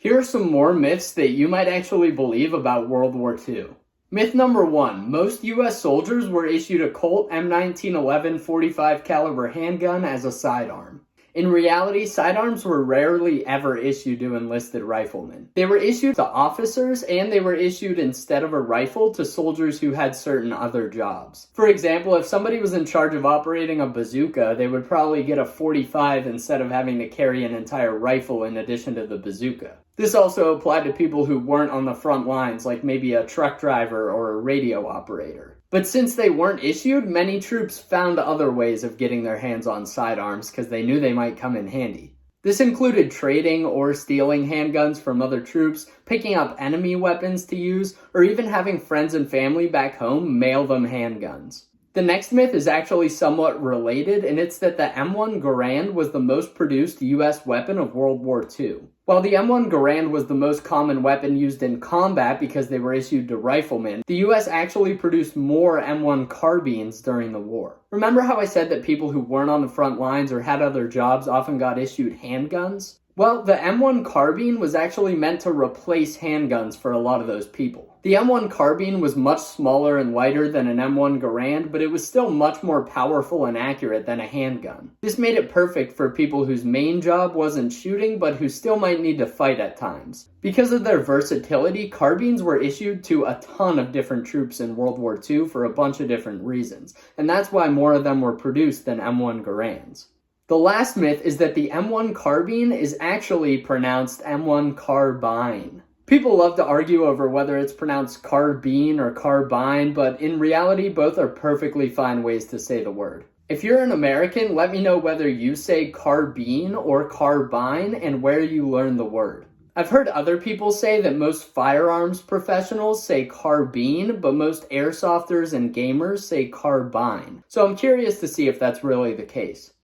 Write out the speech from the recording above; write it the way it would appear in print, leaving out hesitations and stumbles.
Here are some more myths that you might actually believe about World War II. Myth number 1. Most US soldiers were issued a Colt M1911 45 caliber handgun as a sidearm. In reality, sidearms were rarely ever issued to enlisted riflemen. They were issued to officers, and they were issued instead of a rifle to soldiers who had certain other jobs. For example, if somebody was in charge of operating a bazooka, they would probably get a 45 instead of having to carry an entire rifle in addition to the bazooka. This also applied to people who weren't on the front lines, like maybe a truck driver or a radio operator. But since they weren't issued, many troops found other ways of getting their hands on sidearms because they knew they might come in handy. This included trading or stealing handguns from other troops, picking up enemy weapons to use, or even having friends and family back home mail them handguns. The next myth is actually somewhat related, and it's that the M1 Garand was the most produced US weapon of World War II. While the M1 Garand was the most common weapon used in combat because they were issued to riflemen, the US actually produced more M1 carbines during the war. Remember how I said that people who weren't on the front lines or had other jobs often got issued handguns? Well, the M1 carbine was actually meant to replace handguns for a lot of those people. The M1 carbine was much smaller and lighter than an M1 Garand, but it was still much more powerful and accurate than a handgun. This made it perfect for people whose main job wasn't shooting, but who still might need to fight at times. Because of their versatility, carbines were issued to a ton of different troops in World War II for a bunch of different reasons, and that's why more of them were produced than M1 Garands. The last myth is that the M1 carbine is actually pronounced M1 Carbine. People love to argue over whether it's pronounced carbine or carbine, but in reality, both are perfectly fine ways to say the word. If you're an American, let me know whether you say carbine or carbine and where you learned the word. I've heard other people say that most firearms professionals say carbine, but most airsofters and gamers say carbine. So I'm curious to see if that's really the case.